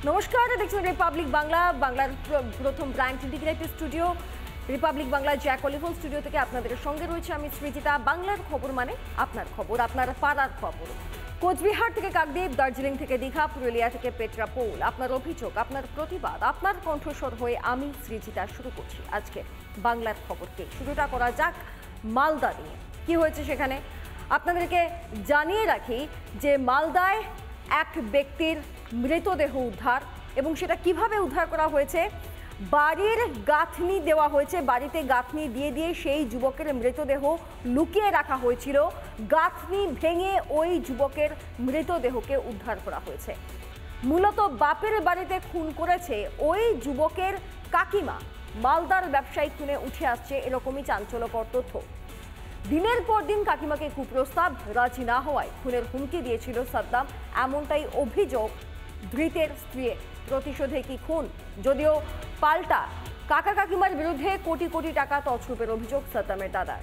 নমস্কার, দেখছেন রিপাবলিক বাংলা, বাংলার প্রথম brand integrated studio Republic Bangla জ্যাক অলিভন স্টুডিও থেকে আপনাদের সঙ্গে রয়েছে আমি সৃজিতা। বাংলার খবর মানে আপনার খবর, আপনার পাড়ার খবর। কোচবিহার থেকে কাকদ্বীপ, দার্জিলিং থেকে দীঘা, পুরুলিয়া থেকে পেট্রাপোল, আপনার অভিযোগ, আপনার প্রতিবাদ, আপনার কণ্ঠস্বর হয়ে আমি সৃজিতা শুরু করছি আজকে বাংলার খবরকে। শুরুটা করা যাক মালদা নিয়ে। কি হয়েছে সেখানে আপনাদেরকে জানিয়ে রাখি যে মালদায় এক ব্যক্তির মৃতদেহ উদ্ধার, এবং সেটা কিভাবে উদ্ধার করা হয়েছে। বাড়ির গাঁথনি দেওয়া হয়েছে, বাড়িতে গাঁথনি দিয়ে সেই যুবকের মৃতদেহ লুকিয়ে রাখা হয়েছিল। গাঁথনি ভেঙে ওই যুবকের মৃতদেহকে উদ্ধার করা হয়েছে। মূলত বাপের বাড়িতে খুন করেছে ওই যুবকের কাকিমা। মালদার ব্যবসায়ী খুনে উঠে আসছে এরকমই চাঞ্চল্যকর তথ্য। দিনের পর দিন কাকিমাকে কুপ্রস্তাব রাজি না হওয়ায় খুনের হুমকি দিয়েছিল সাদ্দাম, এমনটাই অভিযোগ ধৃতের স্ত্রীর। প্রতিশোধে কি খুন? যদিও পাল্টা কাকা কাকিমার বিরুদ্ধে কোটি কোটি টাকা তছরূপের অভিযোগ সাদ্দামের দাদার।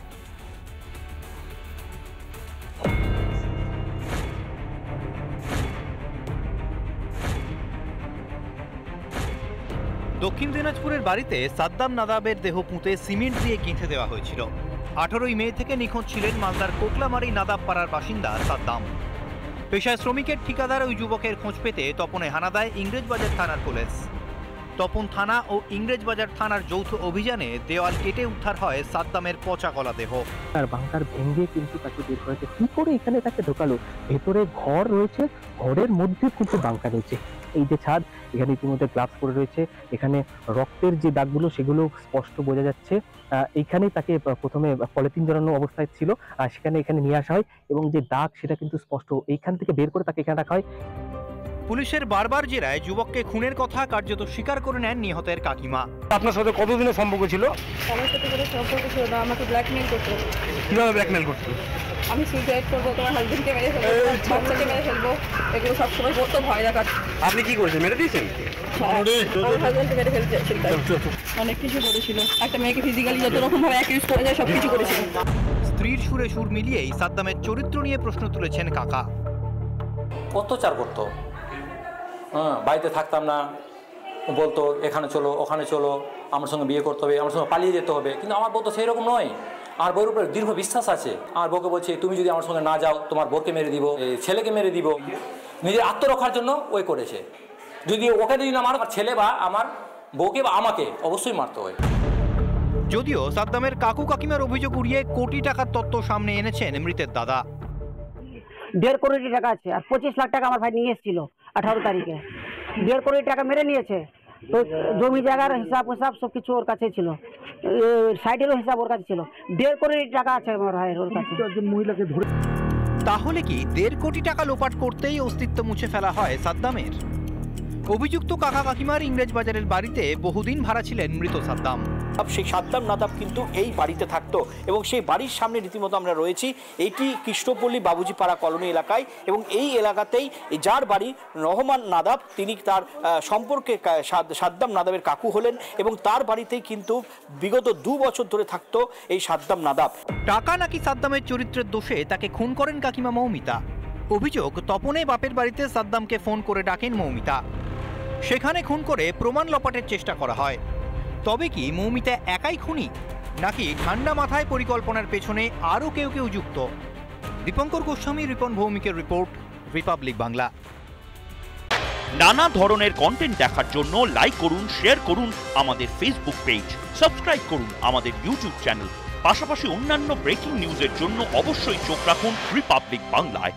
দক্ষিণ দিনাজপুরের বাড়িতে সাদ্দাম নাদাবের দেহ পুঁতে সিমেন্ট দিয়ে গেঁথে দেওয়া হয়েছিল। 18ই মে থেকে নিখোঁজ ছিলেন মালদার কোকলামারি নাদাব পাড়ার বাসিন্দা সাদ্দাম। পেশায় শ্রমিকের ঠিকাদার ওই যুবকের খোঁজ পেতে তপনে হানা দেয় ইংরেজবাজার থানার পুলিশ। তপন থানা ও ইংরেজবাজার থানার যৌথ অভিযানে দেওয়াল কেটে উদ্ধার হয় সাদ্দামের পচা গলা দেহ। তার বাংকার ভেঙে কিন্তু তাকে বের করেছে। কি করে এখানে তাকে ঢোকালো? ভেতরে ঘর রয়েছে, ঘরের মধ্যে কিন্তু বাংকার রয়েছে। এই যে ছাদ, এখানে ইতিমধ্যে গ্লাভস পরে রয়েছে, এখানে রক্তের যে দাগগুলো সেগুলো স্পষ্ট বোঝা যাচ্ছে। এইখানেই তাকে প্রথমে পলিথিন জড়ানো অবস্থায় ছিল, আর সেখানে এখানে নিয়ে আসা হয় এবং যে দাগ সেটা কিন্তু স্পষ্ট। এইখান থেকে বের করে তাকে এখানে রাখা হয়। পুলিশের বারবার জেরায় যুবককে খুনের কথা কার্যত স্বীকার করে নেন নিহতের কাকিমা। আপনার সাথে কতদিনের সম্পর্ক ছিল? আমার সাথে কোনো সম্পর্ক ছিল না, আমাকে ব্ল্যাকমেল করতো। কিভাবে ব্ল্যাকমেল করতো? আমি সুইসাইড করবো, তোমার হাজবেন্ডকে মেরে ফেলবো, বাচ্চাকে মেরে ফেলবো, এগুলো সবসময় বলতো, ভয় দেখার। আপনি কি করেছেন? মেরে দিয়েছেন? আমার হাজবেন্ডকে মেরে ফেলছে, অনেক কিছু করেছিল। একটা মেয়েকে ফিজিক্যালি যত রকম ভাবে অ্যাকিউজ করে যায় সব কিছু করেছিল। স্ত্রীর সুরে সুর মিলিয়েই সাদ্দামের চরিত্র নিয়ে প্রশ্ন তুলেছেন কাকা। অত্যাচার করতো, বাড়িতে থাকতাম না, বলতো এখানে চলো ওখানে চলো, আমার সঙ্গে বিয়ে করতে হবে, আমার সঙ্গে পালিয়ে যেতে হবে। কিন্তু আমার বউ তো সেই রকম নয়। আর বউর উপরে দীর্ঘ বিশ্বাস আছে। আমার বউকে বলছে তুমি যদি আমার সঙ্গে না যাও তোমার বউকে মেরে দিব, ছেলেকে মেরে দিব। নিজের আত্মরক্ষার জন্য ওই করেছে। যদি ওকে যদি না আমার ছেলে বা আমার বউকে বা আমাকে অবশ্যই মারতে হয়। যদিও সাদ্দামের কাকু কাকিমার অভিযোগ উড়িয়ে কোটি টাকার তত্ত্ব সামনে এনেছেন মৃতের দাদা। 1.5 কোটি টাকা আছে, আর 25 লাখ টাকা আমার ভাই নিয়ে এসেছিল 18 তারিখে। 1.5 কোটি টাকা মেরে নিয়েছে। তো জমি জায়গার হিসাব সবকিছু ওর কাছে ছিল, সাইডেরও হিসাব ওর কাছে ছিল। 1.5 কোটি টাকা আছে আমার ভাইয়ের ওর কাছে। মহিলাকে ধরে তাহলে কি 1.5 কোটি টাকা লোপাট করতেই অস্তিত্ব মুছে ফেলা হয় সাদ্দামের? অভিযুক্ত কাকা কাকিমার ইংরেজবাজারের বাড়িতে বহুদিন ভাড়া ছিলেন মৃত সাদ্দাম। সেই সাদ্দাম নাদাব কিন্তু এই বাড়িতে থাকতো এবং সেই বাড়ির সামনে রীতিমতো আমরা রয়েছি। এইটি কৃষ্ণপল্লী বাবুজিপাড়া কলোনি এলাকায়, এবং এই এলাকাতেই যার বাড়ি রহমান নাদাব, তিনি তার সম্পর্কে সাদ্দাম নাদাবের কাকু হলেন, এবং তার বাড়িতেই কিন্তু বিগত 2 বছর ধরে থাকতো এই সাদ্দাম নাদাব। টাকা নাকি সাদ্দামের চরিত্রের দোষে তাকে খুন করেন কাকিমা মৌমিতা। অভিযোগ, তপনে বাপের বাড়িতে সাদ্দামকে ফোন করে ডাকেন মৌমিতা। সেখানে খুন করে প্রমাণ লোপাটের চেষ্টা করা হয়। তবে কি মৌমিতা একাই খুনি, নাকি ঠান্ডা মাথায় পরিকল্পনার পেছনে আরও কেউ যুক্ত? দীপঙ্কর গোস্বামী, রিপন ভৌমিকের রিপোর্ট, রিপাবলিক বাংলা। নানা ধরনের কন্টেন্ট দেখার জন্য লাইক করুন, শেয়ার করুন আমাদের ফেসবুক পেজ, সাবস্ক্রাইব করুন আমাদের ইউটিউব চ্যানেল। পাশাপাশি অন্যান্য ব্রেকিং নিউজের জন্য অবশ্যই চোখ রাখুন রিপাবলিক বাংলায়।